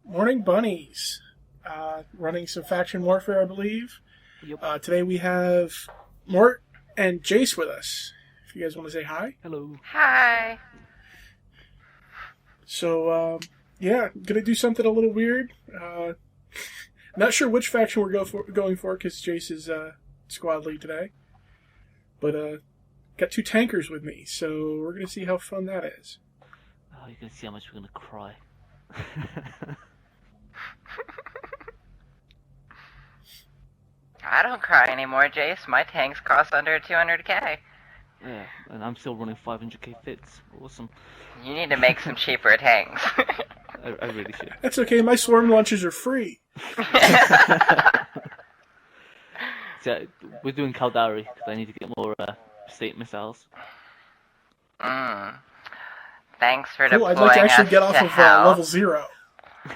Morning bunnies. Running some faction warfare, I believe. Yep. Today we have Morte and Jase with us. If you guys want to say hi. Hello. Hi. So, yeah, gonna do something a little weird. Not sure which faction we're going for because Jase is squad lead today. But got two tankers with me, so we're gonna see how fun that is. Oh, you can see how much we're gonna cry. I don't cry anymore, Jace. My tanks cost under 200k. Yeah, and I'm still running 500k fits. Awesome. You need to make some cheaper tanks. I really should. That's okay, my swarm launchers are free. So, we're doing Caldari because I need to get more state missiles. Thanks for Cool, deploying I'd like to actually us get off to of hell. level 0. A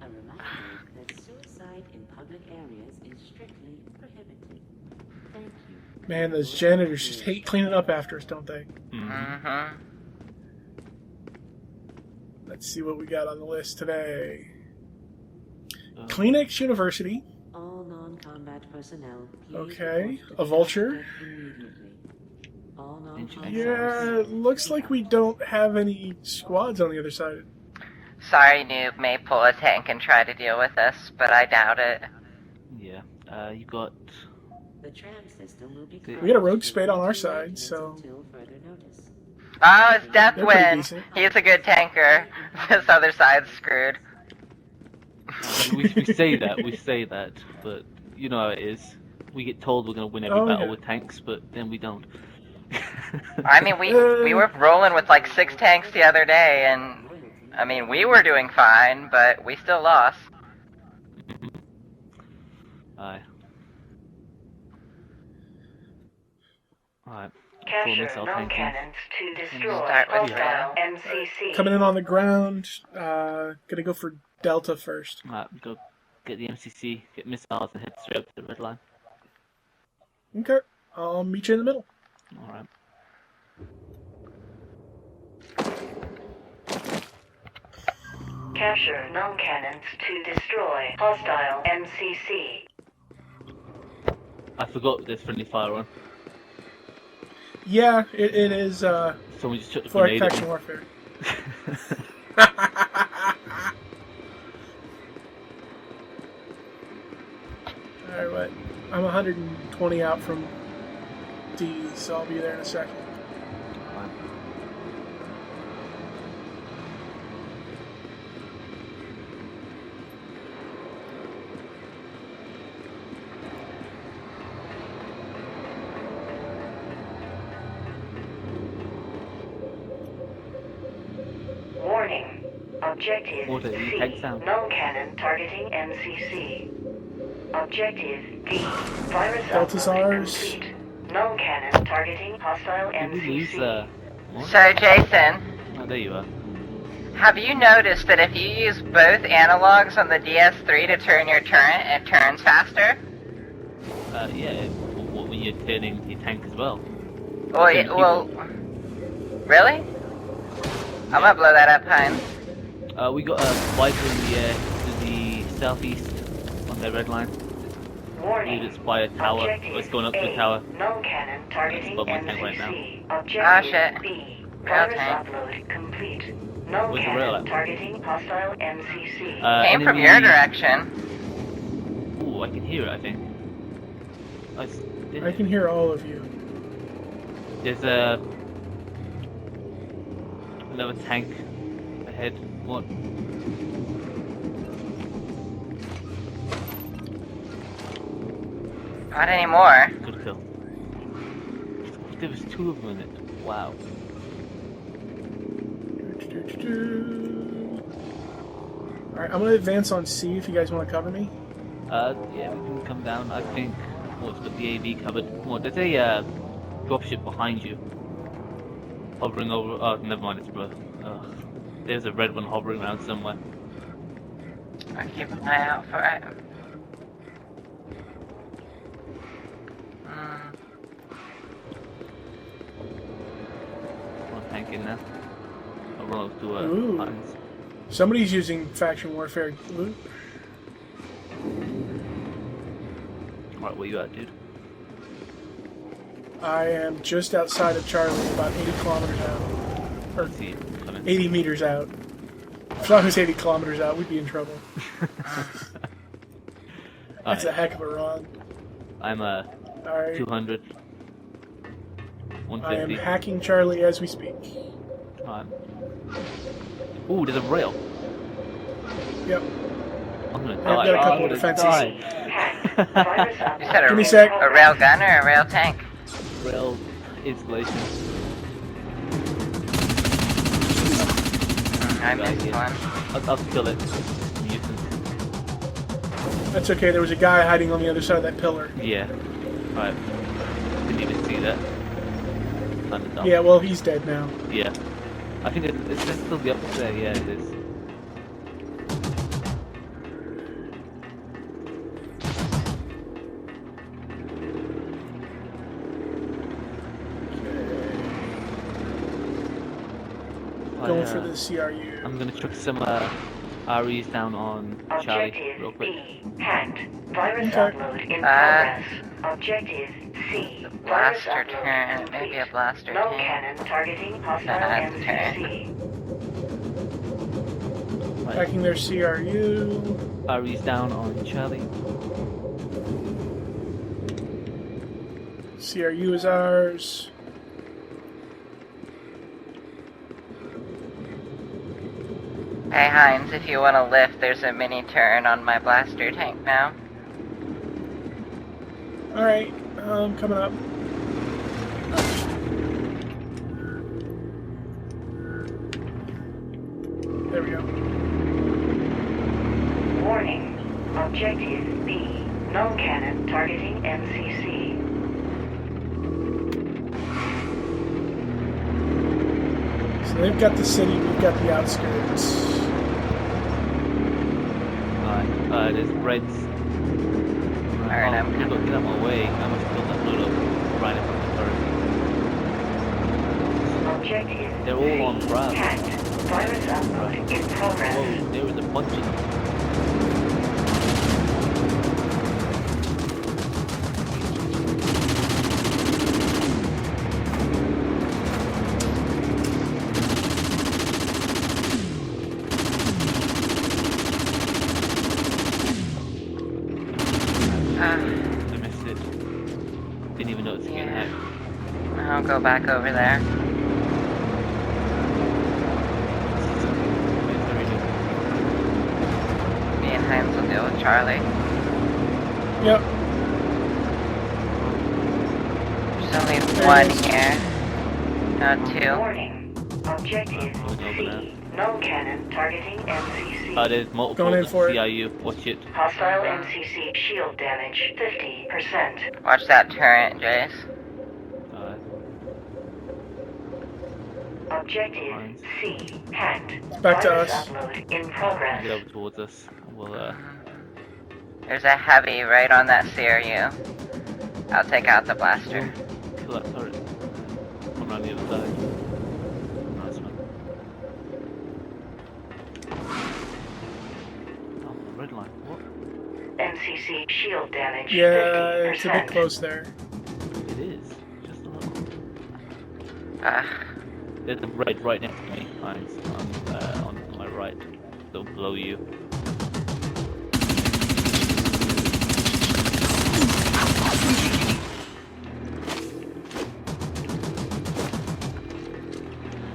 reminder that suicide in public areas is strictly prohibited. Thank you. Man, those janitors just hate cleaning up after us, don't they? Mm-hmm. Let's see what we got on the list today. Kleenex University. All non-combat personnel. please Okay, report a to vulture. contact immediately. All non-combat Yeah, it looks like we don't have any squads on the other side. Sorry, Noob may pull a tank and try to deal with us, but I doubt it. Yeah. You got. The tram system will be We got a rogue spade on our side, so until further notice. Oh, it's They're pretty Deathwind. decent. He's a good tanker. This other side's screwed. We say that, but you know how it is. We get told we're gonna win every battle with tanks, but then we don't. I mean, we were rolling with like 6 tanks the other day, and I mean, we were doing fine, but we still lost. Aye. Alright. Capture known cannons to destroy Start with hostile Phil. MCC. Coming in on the ground. Gonna go for Delta first. Alright, go get the MCC, get missiles, and head straight up to the red line. Okay, I'll meet you in the middle. Alright. Capture known cannons to destroy hostile MCC. I forgot there's friendly fire on. Yeah, it is Someone just took the for grenade at faction me. warfare. Alright, what? I'm 120 out from D, so I'll be there in a second. Warning. Objective Order, you heads C. down. Known cannon targeting MCC. Objective D. Virus Delta's upload ours. complete. Known cannon targeting hostile Did we lose MCC. what? So, Jason, Oh, there you are. have you noticed that if you use both analogs on the DS3 to turn your turret, it turns faster? Yeah, when you're turning your tank as well. Well, really? I'm gonna blow that up, Heinz. We got a Viper in the air to the southeast on their red line. I believe Warning. it's by a tower. Objective It's going up to the A. tower. Known cannon targeting above my tank right now. MCC. Ah, Objective shit. B. Rail Virus tank. upload complete. Known Where's the rail cannon at? targeting hostile MCC. Came from enemy- your direction. Ooh, I can hear it, I think. Oh, it's- I can hear all of you. There's another tank ahead. What? Not anymore. Good kill. There was 2 of them in it. Wow. Alright, I'm gonna advance on C if you guys want to cover me. Yeah, we can come down. I think what's got the AV covered. What? There's a dropship behind you, hovering over. Oh, never mind. It's bro. There's a red one hovering around somewhere. I'll keep an eye out for it. One tank in there. I'll run up to Ooh. Heinz. Somebody's using faction warfare loot. Alright, where you at, dude? I am just outside of Charlie, about 80 kilometers out. Or Let's see. Coming. 80 meters out. If I was 80 kilometers out, we'd be in trouble. That's a heck of a run. I'm Alright. 200. I am 150. hacking Charlie as we speak. Ooh, there's a rail. Yep. I'm gonna I've die. got a couple I'm of gonna defenses. die. Virus You upload. said Give me a sec. a rail gun or a rail tank? Rail installation. I missed Yeah. one. I'll kill it. Nuisance. That's okay, there was a guy hiding on the other side of that pillar. Yeah. Right. Didn't even see that. Kinda dumb. Yeah, well, he's dead now. Yeah. I think it's should still be up there. Yeah, it is. Going for the CRU. I'm gonna chuck some REs down on Charlie real Objective quick. B hacked. Virus Okay. upload in progress. Objective C. Virus Blaster upload turn. complete. Maybe a blaster No tank. cannon targeting hostile That's MCC. Right. Hacking their CRU. REs down on Charlie. CRU is ours. Hey Heinz, if you want to lift, there's a mini turn on my blaster tank now. Alright, coming up. There we go. Warning. Objective B. No cannon targeting MCC. So they've got the city, we've got the outskirts. There's Reds. Alright, I'm Get out of my way. I must build that load up right in front of the turret. Objective They're all on Bravo. hacked. Virus upload in progress. Whoa, there was a bunch of them. I missed it. Didn't even notice it getting Yeah. hacked. I'll go back over there. Me and Heinz will deal with Charlie. Yep. There's only There one it is. here. No, two. Warning. Objective C. No cannon targeting MCC. There's multiple Going in for it. CIU. Watch it. Hostile MCC shield damage 50%. Watch that turret, Jace. Objective Fine. C hacked. Back to Virus us. upload in Get progress. over towards us. We'll There's a heavy right on that CRU. I'll take out the blaster. kill that turret. Come around the other side. Nice one. Oh, the red line. What? MCC shield damage Yeah, 50%. it's a bit close there. It is. Just a little. Ugh. There's a red right next to me. Heinz. On my right. They'll blow you.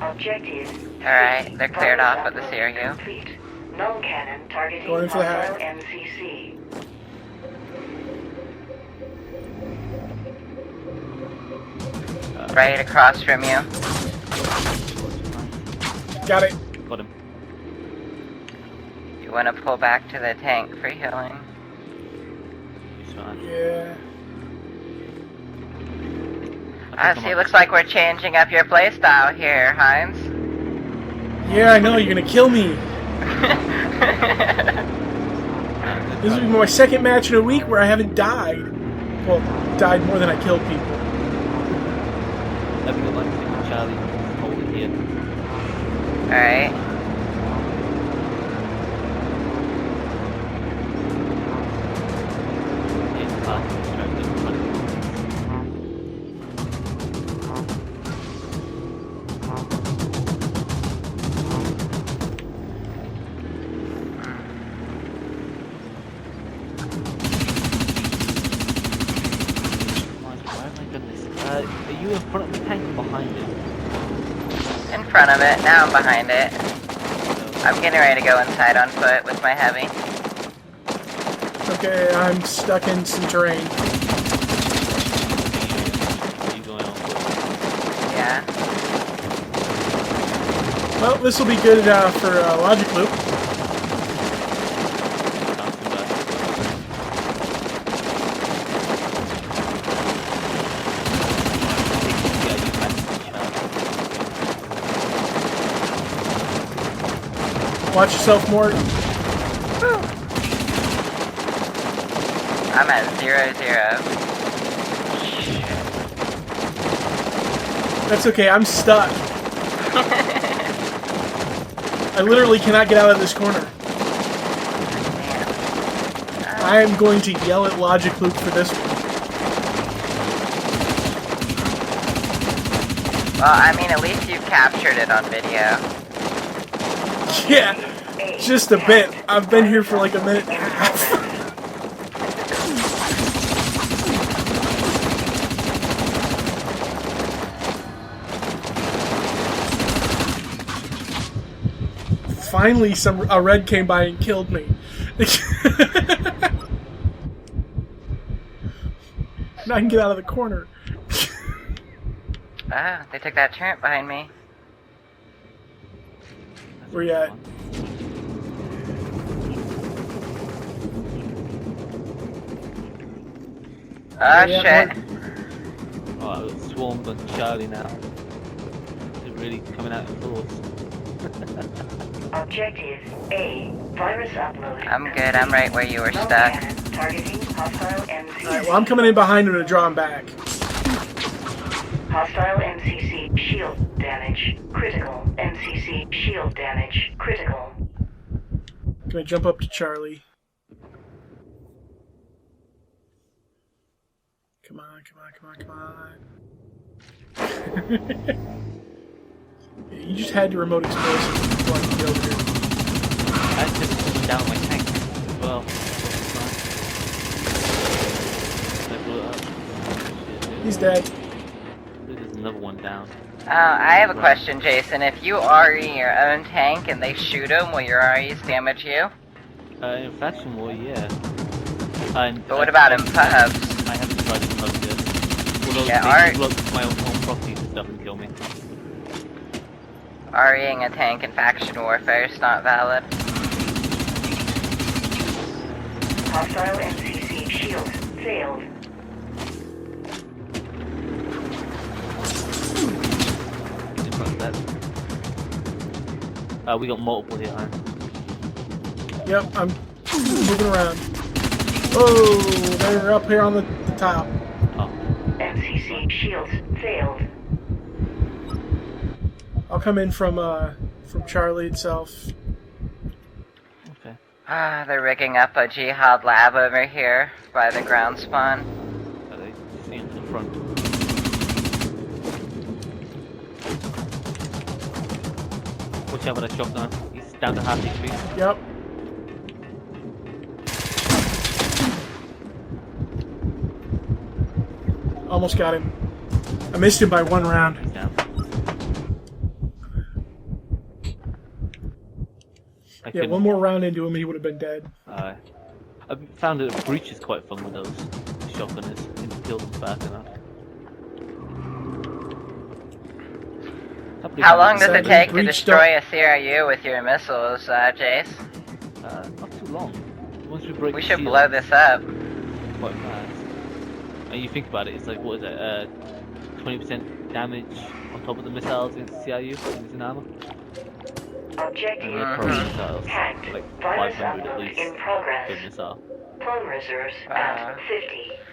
Objective Alright, they're cleared Virus off of the upload CRU. complete. No cannon targeting Going in for the hostile hack. MCC. Right across from you. Got it. Got him. You want to pull back to the tank for healing. He's fine. Yeah. Ah, see, looks like we're changing up your playstyle here, Heinz. Yeah, I know, you're gonna kill me. This will be my second match in a week where I haven't died. Well, died more than I killed people. Having a lunch with Charlie. Hold it here. Alright. behind it? In front of it. Now I'm behind it. I'm getting ready to go inside on foot with my heavy. Okay, I'm stuck in some terrain. Are you going on foot? Yeah. Well, this will be good for logic loop. Not too bad. Watch yourself, Mort. I'm at 0-0. That's okay, I'm stuck. I literally cannot get out of this corner. I am going to yell at Logic Loop for this one. Well, I mean, at least you've captured it on video. Yeah, just a bit. I've been here for like a minute and a half. Finally, a red came by and killed me. Now I can get out of the corner. Ah, they took that turret behind me. Where you at? Oh, Yeah, shit. Oh, I got swarmed on Charlie now. They're really coming out in force. Objective A. Virus upload. I'm good, I'm right where you were Null stuck. cannon targeting hostile MCC. Alright, well, I'm coming in behind him to draw him back. Hostile MCC shield damage. Critical. MCC shield damage. Critical. Gonna jump up to Charlie. Come on, come on, come on, come on. Yeah, you just had your remote explosive before I could get over here. I just put down my tank as well. I blew it up. He's dead. There's another one down. I have a question, Jason. If you RE your own tank and they shoot him, will your REs damage you? In Faction War, yeah. And But what about in pubs? I haven't tried in pubs yet. Although Yeah, they block my own properties and stuff and kill me. REing a tank in Faction Warfare is not valid. Hostile MCC shield failed. We got multiple here, huh? Yep, I'm moving around. Oh, they're up here on the top. Oh. MCC shields failed. I'll come in from Charlie itself. Okay. Ah, they're rigging up a jihad lab over here by the ground spawn. Are they seeing to the front? Watch out for that shotgun. He's down to half HP. Yep. Almost got him. I missed him by one round. He's down. Yeah, one more round into him and he would have been dead. I found that breach is quite fun with those shotgunners. You can kill them fast enough. How long does it Sadly, take to breach destroy a CRU with your missiles, Jace? Not too long. Once we break We the should shield, blow this up. quite fast. And you think about it, it's like, what is it, 20% damage on top of the missiles in CRU, using armor? And Objective the pro missiles, hacked. like Virus 500 at upload least in progress. per missile. Clone reserves Wow. at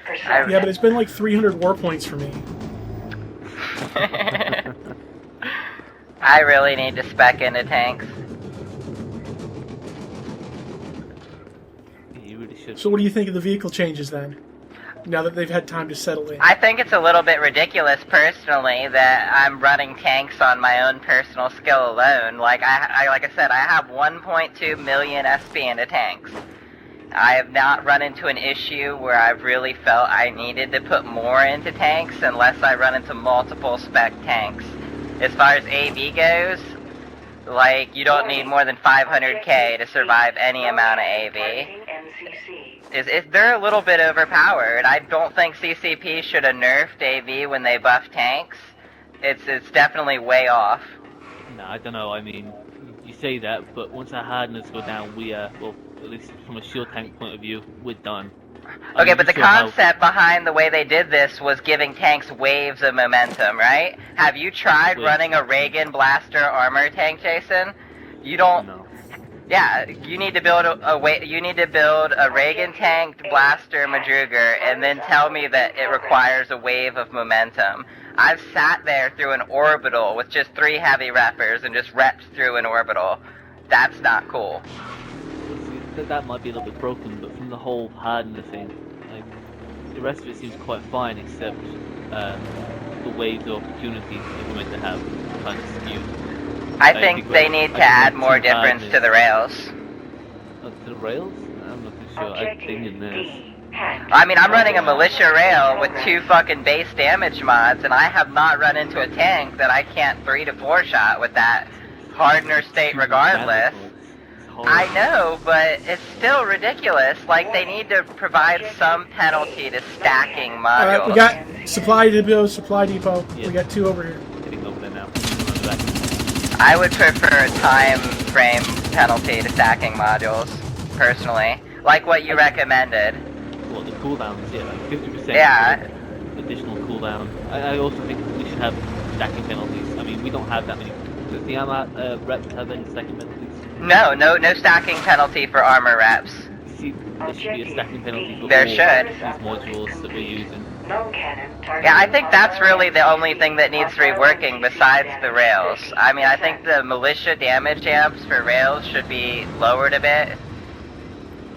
50%. Yeah, but it's been like 300 war points for me. I really need to spec into tanks. You really should. So what do you think of the vehicle changes then? Now that they've had time to settle in. I think it's a little bit ridiculous, personally, that I'm running tanks on my own personal skill alone. Like I said, I have 1.2 million SP into tanks. I have not run into an issue where I've really felt I needed to put more into tanks unless I run into multiple spec tanks. As far as AV goes, like, you don't need more than 500k to survive any amount of AV. They're a little bit overpowered. I don't think CCP should have nerfed AV when they buffed tanks. It's definitely way off. No, I don't know. I mean, you say that, but once our hardness go down, we well, at least from a shield tank point of view, we're done. Okay, but the concept behind the way they did this was giving tanks waves of momentum, right? Have you tried running a Reagan blaster armor tank, Jason? You don't. No. Yeah, you need to build a Reagan tanked blaster Madruger, and then tell me that it requires a wave of momentum. I've sat there through an orbital with just 3 heavy reppers and just repped through an orbital. That's not cool. That might be a little bit broken, but from the whole hardness thing, like, the rest of it seems quite fine, except the waves of opportunities that we're meant to have kind of skewed. I think they need to add more difference to the rails. To the rails? I'm not too sure. I think in this. I mean, I'm running a militia rail with 2 fucking base damage mods, and I have not run into a tank that I can't 3 to 4 shot with that hardener state regardless. I know, but it's still ridiculous. Like, they need to provide some penalty to stacking modules. We got supply depot. Yeah. We got 2 over here. Getting over there now. I would prefer a time frame penalty to stacking modules, personally. Like what you recommended. Well, the cooldowns, yeah, like 50% Yeah. additional cooldown. I also think we should have stacking penalties. I mean, we don't have that many. Does the armor reps have any stacking penalties? No stacking penalty for armor reps. See, there should be a stacking penalty for There all should. these modules that we're using. Yeah, I think that's really the only thing that needs to be working besides the rails. I mean, I think the militia damage amps for rails should be lowered a bit.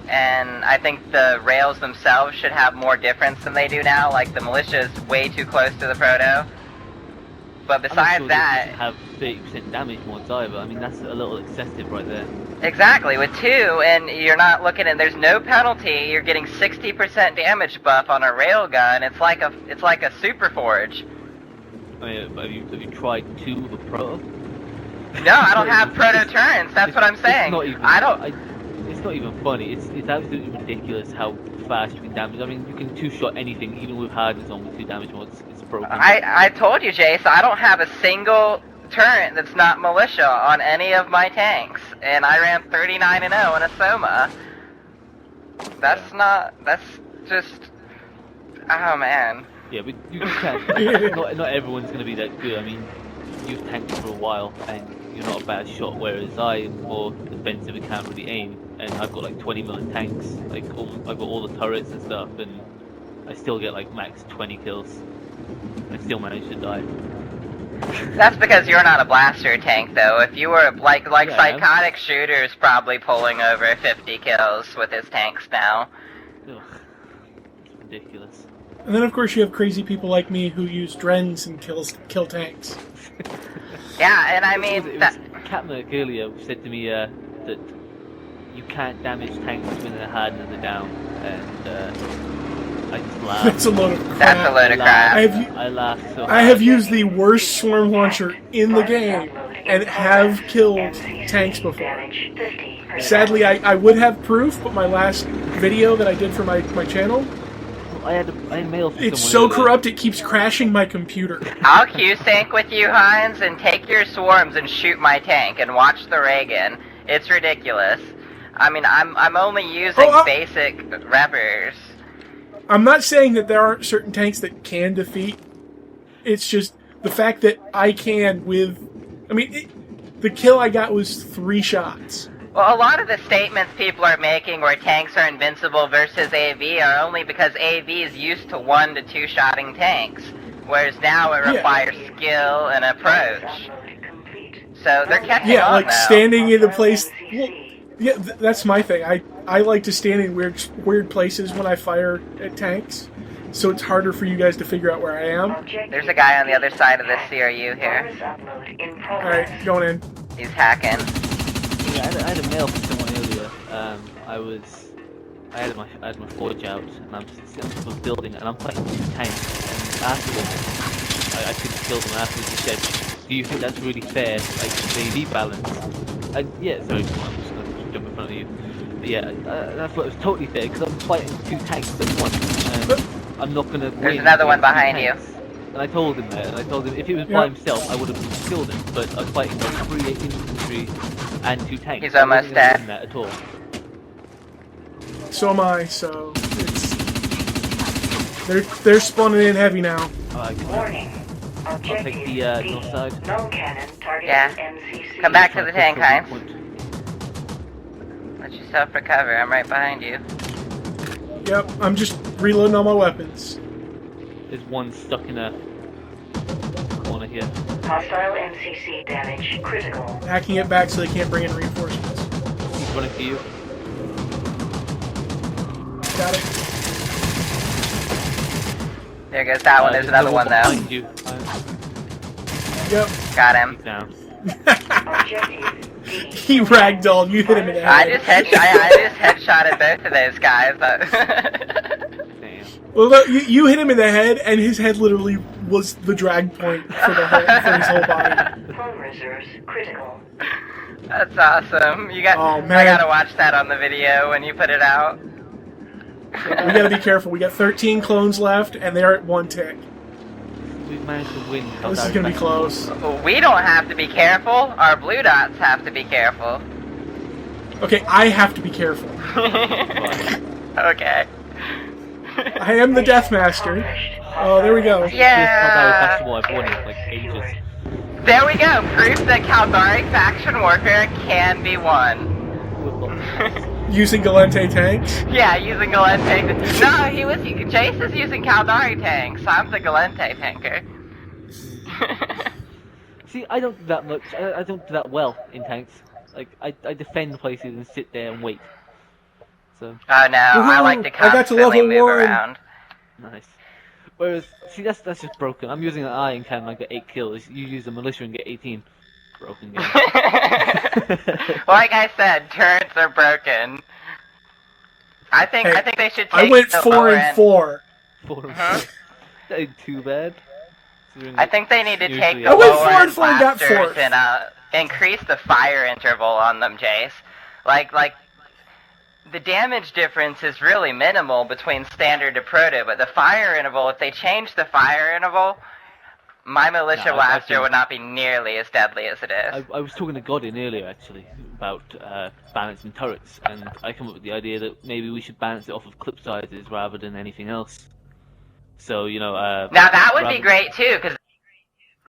And I think the rails themselves should have more difference than they do now. Like, the militia is way too close to the proto. But besides that, have 30% damage mods either. I mean, that's a little excessive right there. exactly, with 2, and you're not looking at, there's no penalty, you're getting 60% damage buff on a railgun. It's like a super forge. I mean, have you tried 2 with a proto? No, I don't have proto turns, that's what I'm saying. It's not even funny. It's absolutely ridiculous how fast you can damage. I mean, you can 2-shot anything, even with hardness on with 2 damage mods. It's broken. I told you, Jace, I don't have a single turret that's not militia on any of my tanks, and I ran 39-0 in a Soma. That's just, oh man. Yeah, but you can't. Not everyone's gonna be that good. I mean, you've tanked for a while, and you're not a bad shot, whereas I am more defensive and can't really aim, and I've got like 20 million tanks, like I've got all the turrets and stuff, and I still get like max 20 kills. I still manage to die. That's because you're not a blaster tank, though. If you were like yeah, Psychotic Shooter's probably pulling over 50 kills with his tanks now. Ugh, it's ridiculous. And then, of course, you have crazy people like me who use Drens and kill tanks. Yeah, and I mean... Katma earlier said to me that you can't damage tanks when they're hard and they're down, and I just laughed. That's a load of crap. That's a load of crap. I laughed so hard. I have used the worst swarm launcher in the game and have killed tanks before. Sadly, I would have proof, but my last video that I did for my channel... I had mail from it's so corrupt it keeps crashing my computer. I'll Q-sync with you, Heinz, and take your swarms and shoot my tank and watch the Reagan. It's ridiculous. I mean, I'm only using basic reppers. I'm not saying that there aren't certain tanks that can defeat. It's just the fact that I can with... I mean, the kill I got was 3 shots. Well, a lot of the statements people are making where tanks are invincible versus AV are only because AV is used to 1 to 2 shotting tanks, whereas now it requires skill and approach. So they're catching on like now. Standing in a place... Well, yeah, that's my thing. I like to stand in weird places when I fire at tanks, so it's harder for you guys to figure out where I am. There's a guy on the other side of this CRU here. Alright, going in. He's hacking. Yeah, I had a mail from someone earlier. I was I had my forge out, and I'm just building, and I'm fighting 2 tanks, and afterwards, I couldn't kill them. Afterwards, he said, "Do you think that's really fair, like the AV balance?" And yeah, sorry, I'm just gonna jump in front of you. But yeah, I thought it was totally fair because I'm fighting 2 tanks at once, and I'm not gonna win. There's another one against 2 behind you. tanks. And I told him that, and I told him if he was Yep. by himself, I would have killed him. But I was fighting like 3 infantry and 2 tanks. He's I almost wasn't gonna dead. win that at all. So am I. So it's they're spawning in heavy now. Warning. I'll take Objective the B. north side. Null cannon targeting Yeah. MCC. Come back to the tank, Try Heinz. to push Let yourself recover. I'm right behind you. Yep, I'm just reloading all my weapons. There's one stuck in a corner here. Hostile MCC damage critical. Hacking it back so they can't bring in reinforcements. He's running for you. Got it. There goes that one. There's another one though. Behind you. Yep. Got him. He's down. Objective D. He ragdolled. You hit him in the I head. just headshotted both of those guys. Damn. Well, look, you hit him in the head, and his head literally was the drag point for his whole body. Phone reserves critical. That's awesome. You got. Oh, man. I gotta watch that on the video when you put it out. We gotta be careful. We got 13 clones left, and they're at 1 tick. We've managed to win. This is gonna be close. We don't have to be careful. Our blue dots have to be careful. Okay, I have to be careful. Okay. I am the Death Master. Oh, there we go. Yeah. I've won it like ages. There we go. Proof that Caldari Faction Warfare can be won. Using Galente tanks. Yeah, using Galente. No, Jase is using Caldari tanks. I'm the Galente tanker. See, I don't do that much. I don't do that well in tanks. Like, I defend places and sit there and wait. So, Oh no, I like to I got to constantly level move 1. around. nice. Whereas, see, that's just broken. I'm using an iron cannon, I get 8 kills. You use a militia and get 18. Broken game. Like I said, turrets are broken. I think they should take I went the 4 lower and end. 4. That ain't too bad. I think they need to take the I went lower 4 and end 4 and got blasters 4th. and increase the fire interval on them, Jace. Like the damage difference is really minimal between standard to proto, but the fire interval, if they change the fire interval, my militia blaster would not be nearly as deadly as it is. I was talking to Godin earlier, actually, about balancing turrets, and I come up with the idea that maybe we should balance it off of clip sizes rather than anything else. So, you know... Now that would be great too, because